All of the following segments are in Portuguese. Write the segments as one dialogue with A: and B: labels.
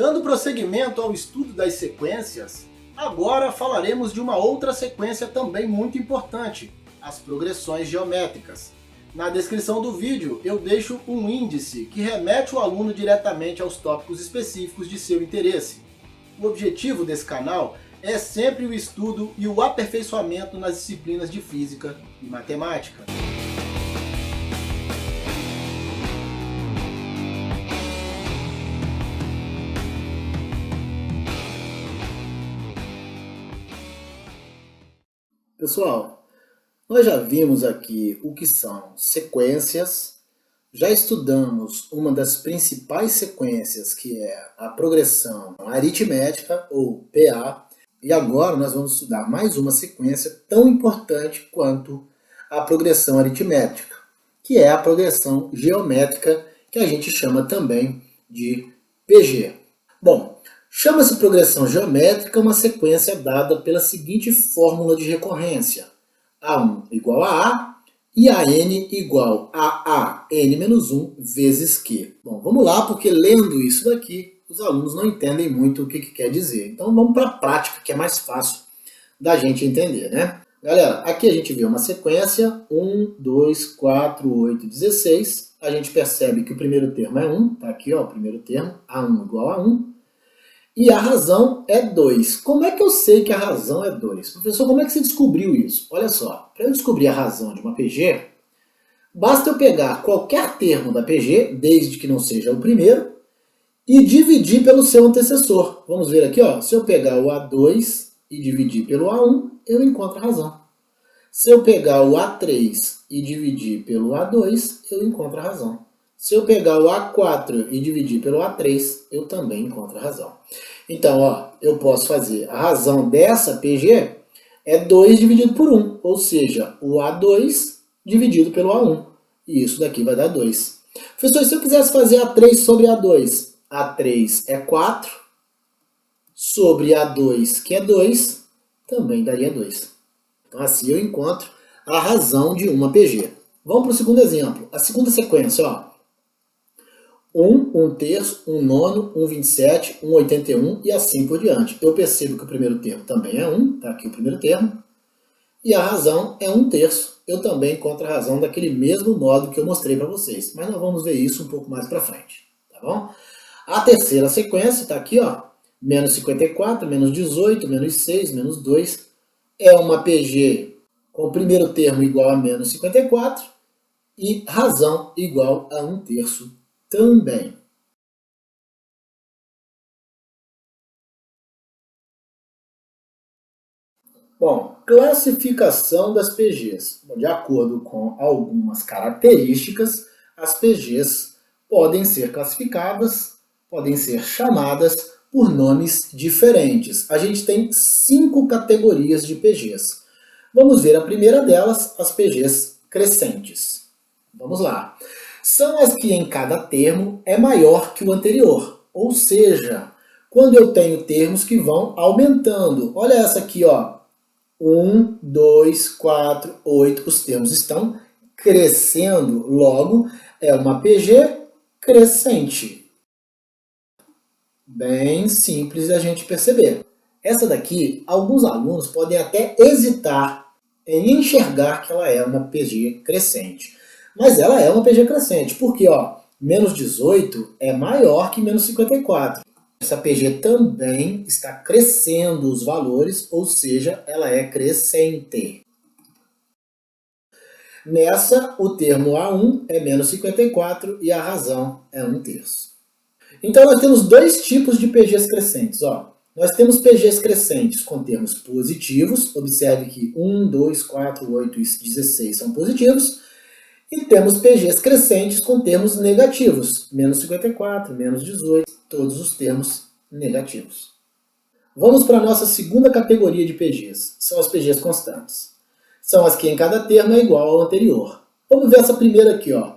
A: Dando prosseguimento ao estudo das sequências, agora falaremos de uma outra sequência também muito importante, as progressões geométricas. Na descrição do vídeo eu deixo um índice que remete o aluno diretamente aos tópicos específicos de seu interesse. O objetivo desse canal é sempre o estudo e o aperfeiçoamento nas disciplinas de física e matemática. Pessoal, nós já vimos aqui o que são sequências, já estudamos uma das principais sequências, que é a progressão aritmética, ou PA, e agora nós vamos estudar mais uma sequência tão importante quanto a progressão aritmética, que é a progressão geométrica, que a gente chama também de PG. Bom, chama-se progressão geométrica uma sequência dada pela seguinte fórmula de recorrência: A1 igual a A e AN igual a AN-1 vezes Q. Bom, vamos lá, porque lendo isso daqui, os alunos não entendem muito o que quer dizer. Então vamos para a prática, que é mais fácil da gente entender, né? Galera, aqui a gente vê uma sequência, 1, 2, 4, 8, 16. A gente percebe que o primeiro termo é 1, tá aqui ó, o primeiro termo, A1 igual a 1. E a razão é 2. Como é que eu sei que a razão é 2? Professor, como é que você descobriu isso? Olha só, para eu descobrir a razão de uma PG, basta eu pegar qualquer termo da PG, desde que não seja o primeiro, e dividir pelo seu antecessor. Vamos ver aqui, ó, se eu pegar o A2 e dividir pelo A1, eu encontro a razão. Se eu pegar o A3 e dividir pelo A2, eu encontro a razão. Se eu pegar o A4 e dividir pelo A3, eu também encontro a razão. Então, ó, eu posso fazer a razão dessa PG é 2 dividido por 1, ou seja, o A2 dividido pelo A1. E isso daqui vai dar 2. Professor, se eu quisesse fazer A3 sobre A2, A3 é 4, sobre A2, que é 2, também daria 2. Então, assim eu encontro a razão de uma PG. Vamos para o segundo exemplo. A segunda sequência, ó. 1, 1 terço, 1 nono, 1 27, 1 81 e assim por diante. Eu percebo que o primeiro termo também é 1, está aqui o primeiro termo, e a razão é 1 terço. Eu também encontro a razão daquele mesmo modo que eu mostrei para vocês, mas nós vamos ver isso um pouco mais para frente, tá bom? A terceira sequência está aqui, ó, menos 54, menos 18, menos 6, menos 2, é uma PG com o primeiro termo igual a menos 54 e razão igual a 1 terço também. Bom, classificação das PGs. De acordo com algumas características, as PGs podem ser classificadas, podem ser chamadas por nomes diferentes. A gente tem 5 categorias de PGs. Vamos ver a primeira delas, as PGs crescentes. Vamos lá. São as que em cada termo é maior que o anterior. Ou seja, quando eu tenho termos que vão aumentando. Olha essa aqui, ó. 1, 2, 4, 8. Os termos estão crescendo. Logo, é uma PG crescente. Bem simples de a gente perceber. Essa daqui, alguns alunos podem até hesitar em enxergar que ela é uma PG crescente. Mas ela é uma PG crescente, porque ó, menos 18 é maior que menos 54. Essa PG também está crescendo os valores, ou seja, ela é crescente. Nessa, o termo A1 é menos 54 e a razão é 1 terço. Então nós temos dois tipos de PGs crescentes. Ó. Nós temos PGs crescentes com termos positivos, observe que 1, 2, 4, 8 e 16 são positivos, e temos PGs crescentes com termos negativos, menos 54, menos 18, todos os termos negativos. Vamos para a nossa segunda categoria de PGs, são as PGs constantes. São as que em cada termo é igual ao anterior. Vamos ver essa primeira aqui, ó.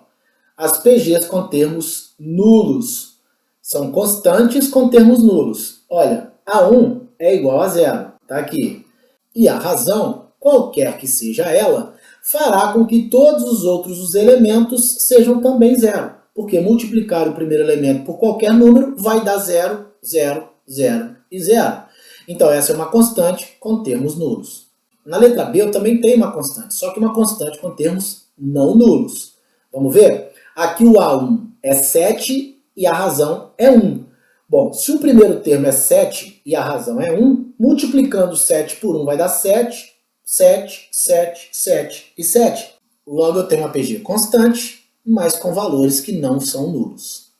A: As PGs com termos nulos. São constantes com termos nulos. Olha, A1 é igual a 0, tá aqui. E a razão, qualquer que seja ela, fará com que todos os outros elementos sejam também 0. Porque multiplicar o primeiro elemento por qualquer número vai dar 0, 0, 0 e 0. Então essa é uma constante com termos nulos. Na letra B eu também tenho uma constante, só que uma constante com termos não nulos. Vamos ver? Aqui o A1 é 7 e a razão é 1. Bom, se o primeiro termo é 7 e a razão é 1, multiplicando 7 por 1 vai dar 7, 7, 7, 7 e 7. Logo eu tenho uma PG constante, mas com valores que não são nulos.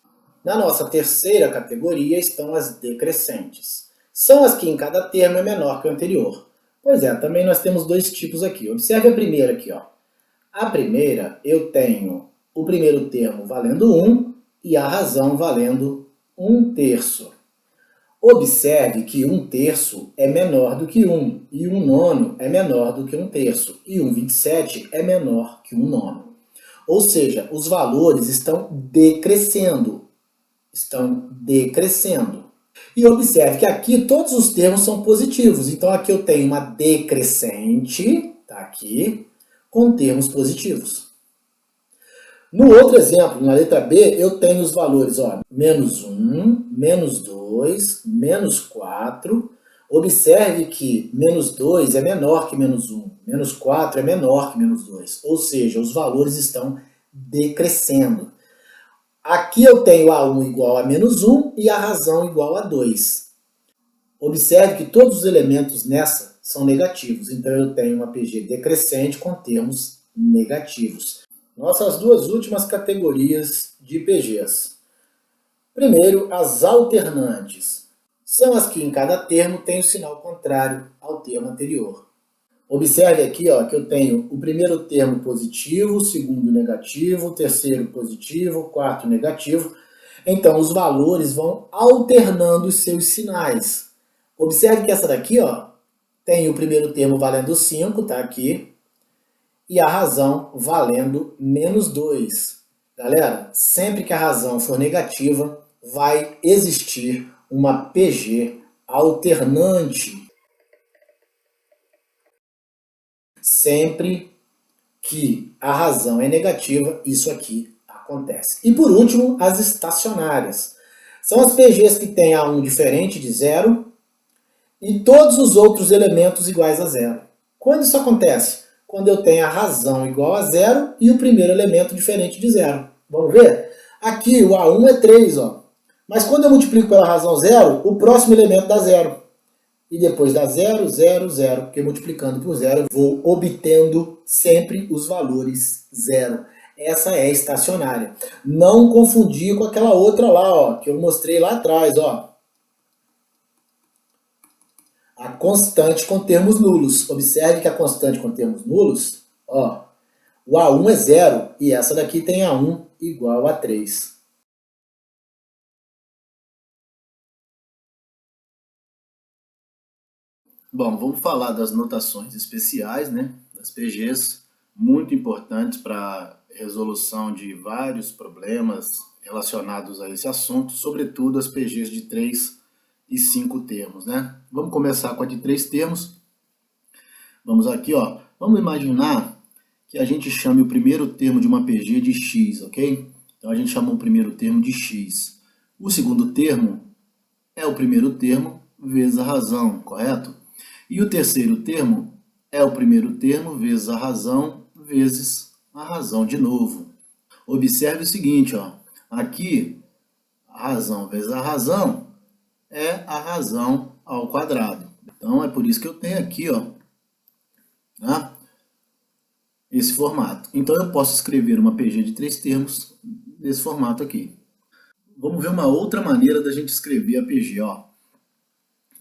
A: Na nossa terceira categoria estão as decrescentes. São as que em cada termo é menor que o anterior. Pois é, também nós temos dois tipos aqui. Observe a primeira aqui, ó. A primeira, eu tenho o primeiro termo valendo 1 e a razão valendo 1/3. Observe que 1/3 é menor do que 1, e 1/9 é menor do que 1/3, e 1/27 é menor que 1/9. Ou seja, os valores estão decrescendo. Estão decrescendo. E observe que aqui todos os termos são positivos. Então aqui eu tenho uma decrescente, tá aqui, com termos positivos. No outro exemplo, na letra B, eu tenho os valores, ó, -1, -2, -4. Observe que -2 é menor que -1, -4 é menor que -2. Ou seja, os valores estão decrescendo. Aqui eu tenho A1 igual a -1 e a razão igual a 2. Observe que todos os elementos nessa são negativos, então eu tenho uma PG decrescente com termos negativos. Nossas duas últimas categorias de PGs. Primeiro, as alternantes. São as que em cada termo tem o sinal contrário ao termo anterior. Observe aqui, ó, que eu tenho o primeiro termo positivo, o segundo negativo, o terceiro positivo, o quarto negativo. Então, os valores vão alternando os seus sinais. Observe que essa daqui, ó, tem o primeiro termo valendo 5, tá aqui, e a razão valendo -2. Galera, sempre que a razão for negativa, vai existir uma PG alternante. Sempre que a razão é negativa, isso aqui acontece. E por último, as estacionárias. São as PGs que têm A1 diferente de 0 e todos os outros elementos iguais a 0. Quando isso acontece? Quando eu tenho a razão igual a 0 e o primeiro elemento diferente de 0. Vamos ver? Aqui o A1 é 3, ó. Mas quando eu multiplico pela razão 0, o próximo elemento dá 0. E depois dá 0, 0, 0, porque multiplicando por 0 eu vou obtendo sempre os valores 0. Essa é estacionária. Não confundir com aquela outra lá, ó, que eu mostrei lá atrás, ó. A constante com termos nulos. Observe que a constante com termos nulos, ó, o A1 é 0 e essa daqui tem A1 igual a 3. Bom, vamos falar das notações especiais, né, das PGs, muito importantes para a resolução de vários problemas relacionados a esse assunto, sobretudo as PGs de 3 e 5 termos, né? Vamos começar com a de 3 termos. Vamos aqui, ó, vamos imaginar que a gente chame o primeiro termo de uma PG de x, ok? Então a gente chamou o primeiro termo de x. O segundo termo é o primeiro termo vezes a razão, correto? E o terceiro termo é o primeiro termo vezes a razão de novo. Observe o seguinte, ó, aqui a razão vezes a razão é a razão ao quadrado. Então é por isso que eu tenho aqui, ó, né, esse formato. Então eu posso escrever uma PG de 3 termos desse formato aqui. Vamos ver uma outra maneira da gente escrever a PG, ó.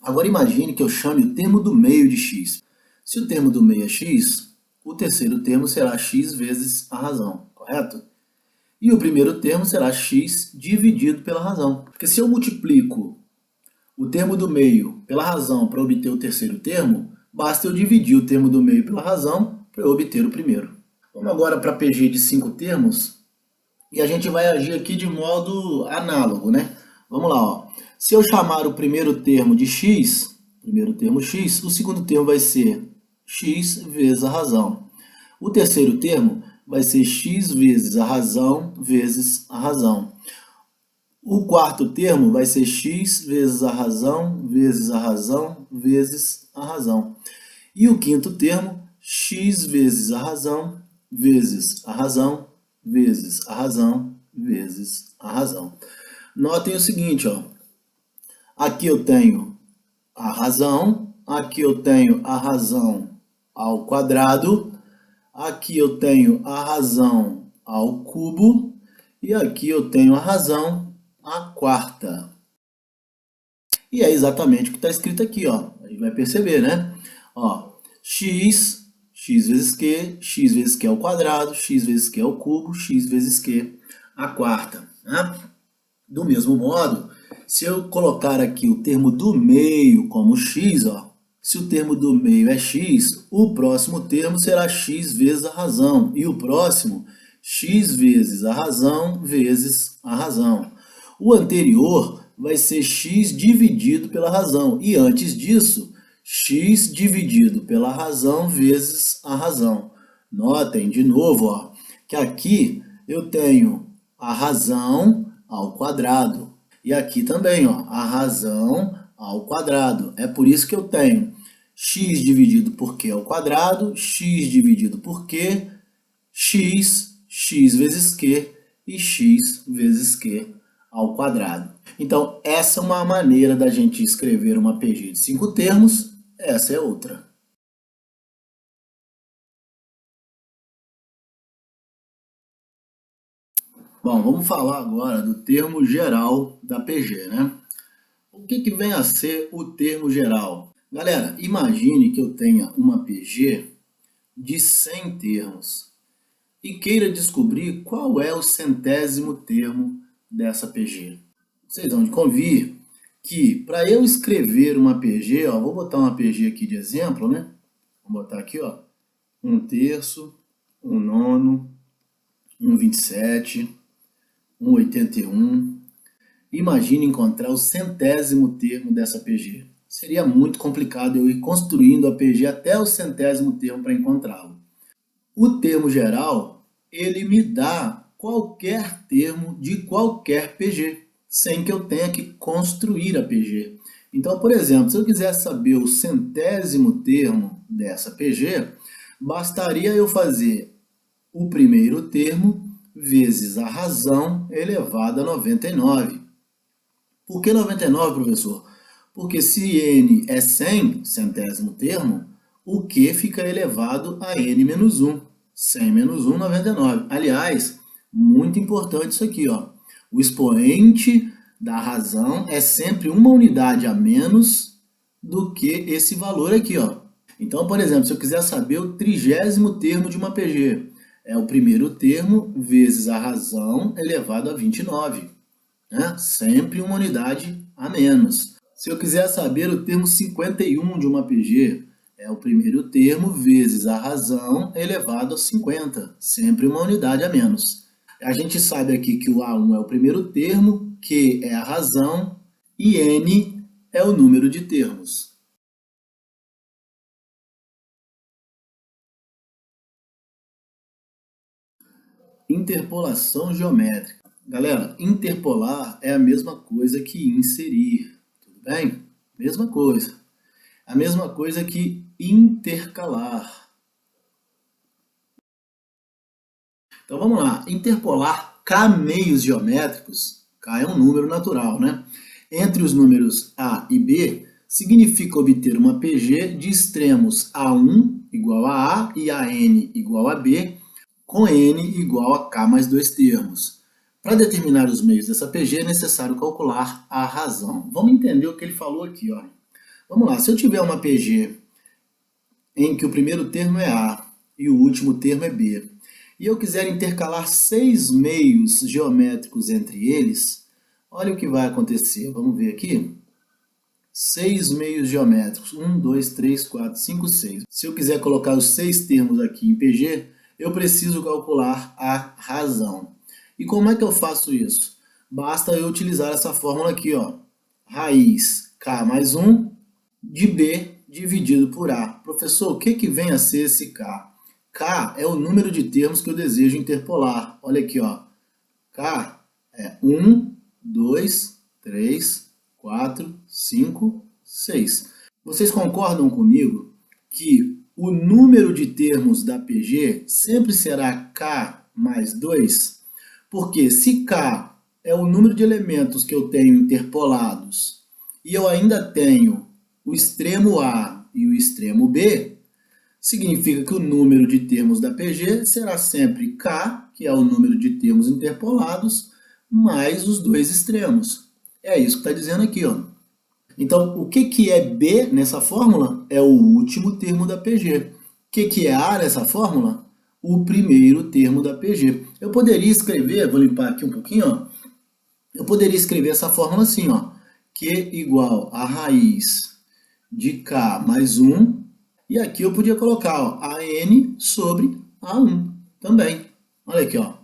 A: Agora imagine que eu chame o termo do meio de x. Se o termo do meio é x, o terceiro termo será x vezes a razão, correto? E o primeiro termo será x dividido pela razão. Porque se eu multiplico o termo do meio pela razão para obter o terceiro termo, basta eu dividir o termo do meio pela razão para eu obter o primeiro. Vamos agora para a PG de 5 termos e a gente vai agir aqui de modo análogo, né? Vamos lá, ó. Se eu chamar o primeiro termo de x, o segundo termo vai ser x vezes a razão. O terceiro termo vai ser x vezes a razão vezes a razão. O quarto termo vai ser x vezes a razão vezes a razão vezes a razão. E o quinto termo, x vezes a razão vezes a razão vezes a razão vezes a razão. Notem o seguinte, ó. Aqui eu tenho a razão, aqui eu tenho a razão ao quadrado, aqui eu tenho a razão ao cubo e aqui eu tenho a razão à quarta. E é exatamente o que está escrito aqui, ó. A gente vai perceber, né? Ó, x vezes q ao quadrado, x vezes q ao cubo, x vezes q à quarta. Né? Do mesmo modo, se eu colocar aqui o termo do meio como x, ó, se o termo do meio é x, o próximo termo será x vezes a razão. E o próximo, x vezes a razão vezes a razão. O anterior vai ser x dividido pela razão. E antes disso, x dividido pela razão vezes a razão. Notem de novo, ó, que aqui eu tenho a razão ao quadrado. E aqui também, ó, a razão ao quadrado. É por isso que eu tenho x dividido por q ao quadrado, x dividido por q, x vezes q e x vezes q ao quadrado. Então, essa é uma maneira da gente escrever uma PG de 5 termos, essa é outra. Bom, vamos falar agora do termo geral da PG, né? O que vem a ser o termo geral? Galera, imagine que eu tenha uma PG de 100 termos e queira descobrir qual é o centésimo termo dessa PG. Vocês vão de convir que para eu escrever uma PG, ó, vou botar uma PG aqui de exemplo, né? Vou botar aqui, ó, 1/3, 1/9, 1/27, 1/81. Imagine encontrar o centésimo termo dessa PG. Seria muito complicado eu ir construindo a PG até o centésimo termo para encontrá-lo. O termo geral, ele me dá qualquer termo de qualquer PG, sem que eu tenha que construir a PG. Então, por exemplo, se eu quiser saber o centésimo termo dessa PG, bastaria eu fazer o primeiro termo vezes a razão elevada a 99. Por que 99, professor? Porque se n é 100, centésimo termo, o q fica elevado a n menos 1. 100 menos 1, 99. Aliás, muito importante isso aqui, ó. O expoente da razão é sempre uma unidade a menos do que esse valor aqui, ó. Então, por exemplo, se eu quiser saber o 30º termo de uma PG, é o primeiro termo vezes a razão elevado a 29. Né? Sempre uma unidade a menos. Se eu quiser saber o termo 51 de uma PG, é o primeiro termo vezes a razão elevado a 50. Sempre uma unidade a menos. A gente sabe aqui que o A1 é o primeiro termo, Q é a razão e N é o número de termos. Interpolação geométrica. Galera, interpolar é a mesma coisa que inserir, tudo bem? Mesma coisa. A mesma coisa que intercalar. Então vamos lá. Interpolar K meios geométricos, K é um número natural, né? Entre os números A e B, significa obter uma PG de extremos A1 igual a A e AN igual a B, com n igual a k mais 2 termos. Para determinar os meios dessa PG é necessário calcular a razão. Vamos entender o que ele falou aqui, ó. Vamos lá, se eu tiver uma PG em que o primeiro termo é A e o último termo é B, e eu quiser intercalar 6 meios geométricos entre eles, olha o que vai acontecer. Vamos ver aqui. 6 meios geométricos. 1, 2, 3, 4, 5, 6. Se eu quiser colocar os 6 termos aqui em PG, eu preciso calcular a razão. E como é que eu faço isso? Basta eu utilizar essa fórmula aqui, ó. Raiz k mais 1 de b dividido por a. Professor, o que vem a ser esse k? K é o número de termos que eu desejo interpolar. Olha aqui, ó. K é 1, 2, 3, 4, 5, 6. Vocês concordam comigo que o número de termos da PG sempre será K mais 2? Porque se K é o número de elementos que eu tenho interpolados e eu ainda tenho o extremo A e o extremo B, significa que o número de termos da PG será sempre K, que é o número de termos interpolados, mais os dois extremos. É isso que está dizendo aqui, ó. Então, o que é B nessa fórmula? É o último termo da PG. O que é A nessa fórmula? O primeiro termo da PG. Eu poderia escrever, vou limpar aqui um pouquinho, ó. Eu poderia escrever essa fórmula assim, ó. Q igual a raiz de K mais 1. E aqui eu podia colocar, ó, AN sobre A1 também. Olha aqui, ó.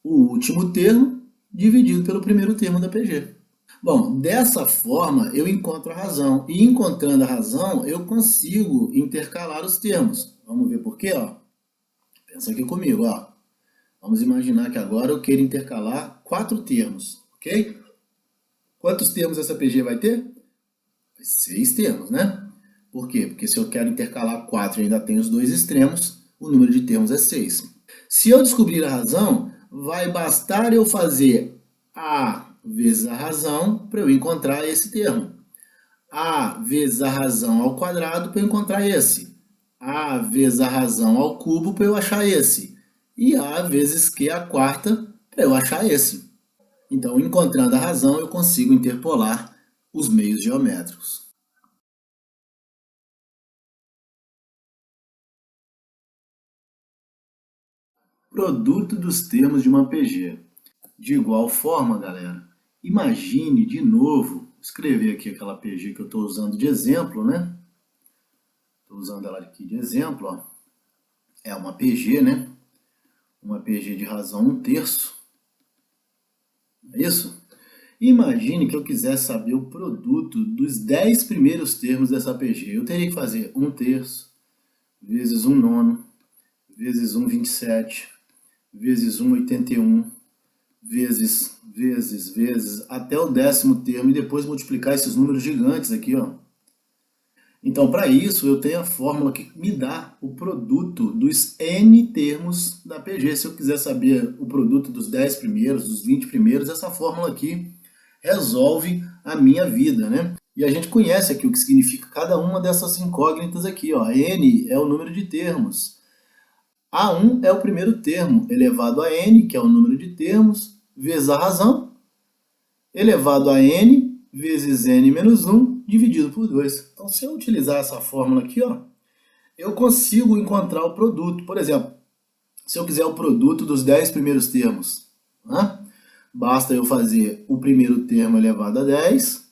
A: O último termo dividido pelo primeiro termo da PG. Bom, dessa forma eu encontro a razão. E encontrando a razão, eu consigo intercalar os termos. Vamos ver por quê? Ó. Pensa aqui comigo. Ó. Vamos imaginar que agora eu quero intercalar 4 termos. Ok? Quantos termos essa PG vai ter? 6 termos, né? Por quê? Porque se eu quero intercalar 4 e ainda tem os dois extremos, o número de termos é 6. Se eu descobrir a razão, vai bastar eu fazer A vezes a razão para eu encontrar esse termo. A vezes a razão ao quadrado para eu encontrar esse. A vezes a razão ao cubo para eu achar esse. E A vezes Q à quarta para eu achar esse. Então, encontrando a razão, eu consigo interpolar os meios geométricos. Produto dos termos de uma PG. De igual forma, galera, imagine de novo, escrever aqui aquela PG que eu estou usando de exemplo, né? Estou usando ela aqui de exemplo, ó. É uma PG, né? Uma PG de razão 1/3. É isso? Imagine que eu quisesse saber o produto dos 10 primeiros termos dessa PG. Eu teria que fazer 1/3 vezes 1/9 vezes 1/27 vezes 1/81 vezes, até o 10º termo e depois multiplicar esses números gigantes aqui, ó. Então, para isso, eu tenho a fórmula que me dá o produto dos N termos da PG. Se eu quiser saber o produto dos 10 primeiros, dos 20 primeiros, essa fórmula aqui resolve a minha vida, né? E a gente conhece aqui o que significa cada uma dessas incógnitas aqui, ó. N é o número de termos. A1 é o primeiro termo, elevado a N, que é o número de termos, vezes a razão, elevado a N, vezes N menos 1, dividido por 2. Então, se eu utilizar essa fórmula aqui, ó, eu consigo encontrar o produto. Por exemplo, se eu quiser o produto dos 10 primeiros termos, né? Basta eu fazer o primeiro termo elevado a 10,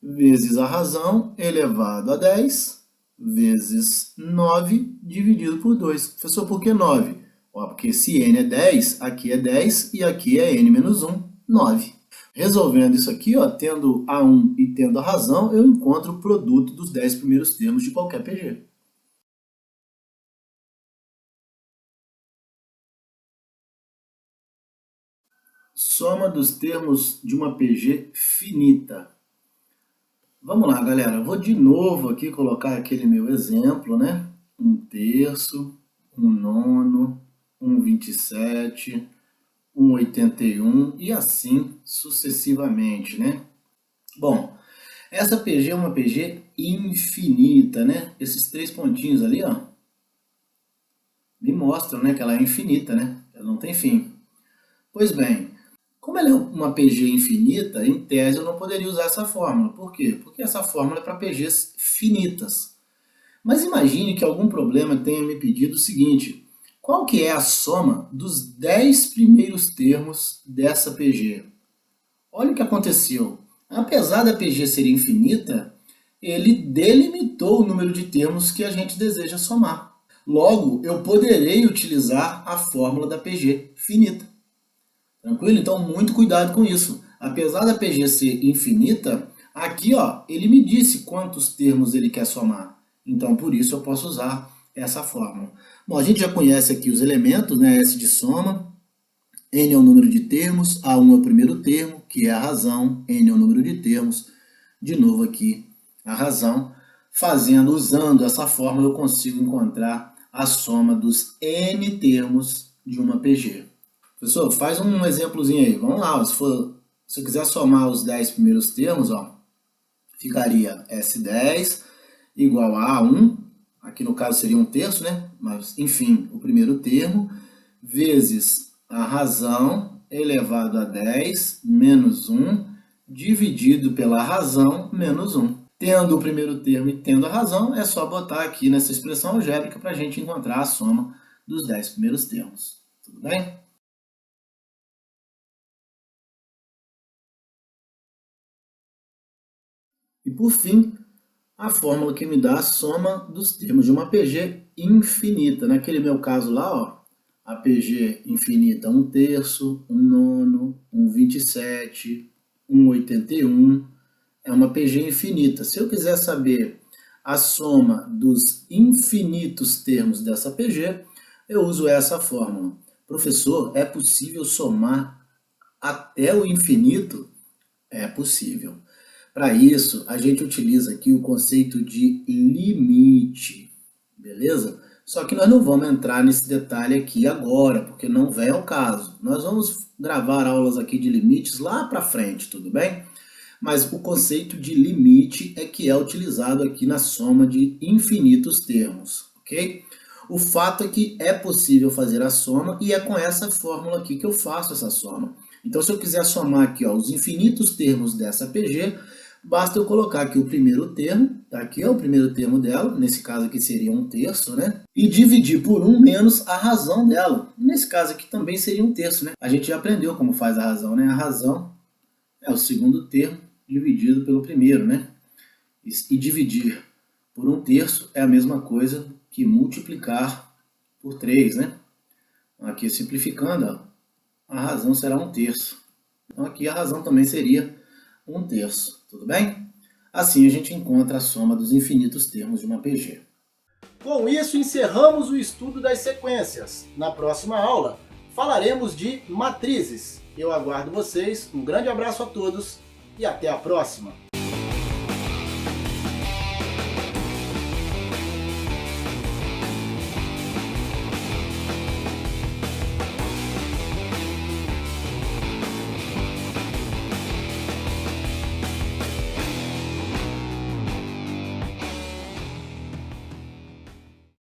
A: vezes a razão elevado a 10, vezes 9, dividido por 2. Professor, por que 9? Ó, porque se n é 10, aqui é 10 e aqui é n menos 1, 9. Resolvendo isso aqui, ó, tendo A1 e tendo a razão, eu encontro o produto dos 10 primeiros termos de qualquer PG. Soma dos termos de uma PG finita. Vamos lá, galera. Eu vou de novo aqui colocar aquele meu exemplo, né? 1/3, 1/9, 1/27, 1/81 e assim sucessivamente, né? Bom, essa PG é uma PG infinita, né? Esses 3 pontinhos ali, ó, me mostram, né, que ela é infinita, né? Ela não tem fim. Pois bem, como ela é uma PG infinita, em tese eu não poderia usar essa fórmula. Por quê? Porque essa fórmula é para PGs finitas. Mas imagine que algum problema tenha me pedido o seguinte: qual que é a soma dos 10 primeiros termos dessa PG? Olha o que aconteceu. Apesar da PG ser infinita, ele delimitou o número de termos que a gente deseja somar. Logo, eu poderei utilizar a fórmula da PG finita. Tranquilo? Então, muito cuidado com isso. Apesar da PG ser infinita, aqui, ó, ele me disse quantos termos ele quer somar. Então, por isso, eu posso usar essa fórmula. Bom, a gente já conhece aqui os elementos, né? S de soma, N é o número de termos, A1 é o primeiro termo, que é a razão, N é o número de termos, de novo aqui a razão. Usando essa fórmula, eu consigo encontrar a soma dos N termos de uma PG. Professor, faz um exemplozinho aí. Vamos lá, se eu quiser somar os 10 primeiros termos, ó, ficaria S10 igual a A1, aqui no caso seria um terço, né? Mas, enfim, o primeiro termo, vezes a razão elevado a 10 menos 1, dividido pela razão menos 1. Tendo o primeiro termo e tendo a razão, é só botar aqui nessa expressão algébrica para a gente encontrar a soma dos 10 primeiros termos. Tudo bem? E por fim, a fórmula que me dá a soma dos termos de uma PG infinita. Naquele meu caso lá, ó, a PG infinita 1/3, 1/9, 1/27, 1/81, é uma PG infinita. Se eu quiser saber a soma dos infinitos termos dessa PG, eu uso essa fórmula. Professor, é possível somar até o infinito? É possível. Para isso, a gente utiliza aqui o conceito de limite, beleza? Só que nós não vamos entrar nesse detalhe aqui agora, porque não vem ao caso. Nós vamos gravar aulas aqui de limites lá para frente, tudo bem? Mas o conceito de limite é que é utilizado aqui na soma de infinitos termos, ok? O fato é que é possível fazer a soma e é com essa fórmula aqui que eu faço essa soma. Então, se eu quiser somar aqui ó, os infinitos termos dessa PG, basta eu colocar aqui o primeiro termo, tá aqui é o primeiro termo dela, nesse caso aqui seria 1/3, né? E dividir por 1 menos a razão dela. Nesse caso aqui também seria 1/3, né? A gente já aprendeu como faz a razão, né? A razão é o segundo termo dividido pelo primeiro, né? E dividir por 1/3 é a mesma coisa que multiplicar por 3, né? Aqui simplificando, ó, a razão será 1/3. Então aqui a razão também seria 1/3, tudo bem? Assim a gente encontra a soma dos infinitos termos de uma PG. Com isso encerramos o estudo das sequências. Na próxima aula falaremos de matrizes. Eu aguardo vocês, um grande abraço a todos e até a próxima!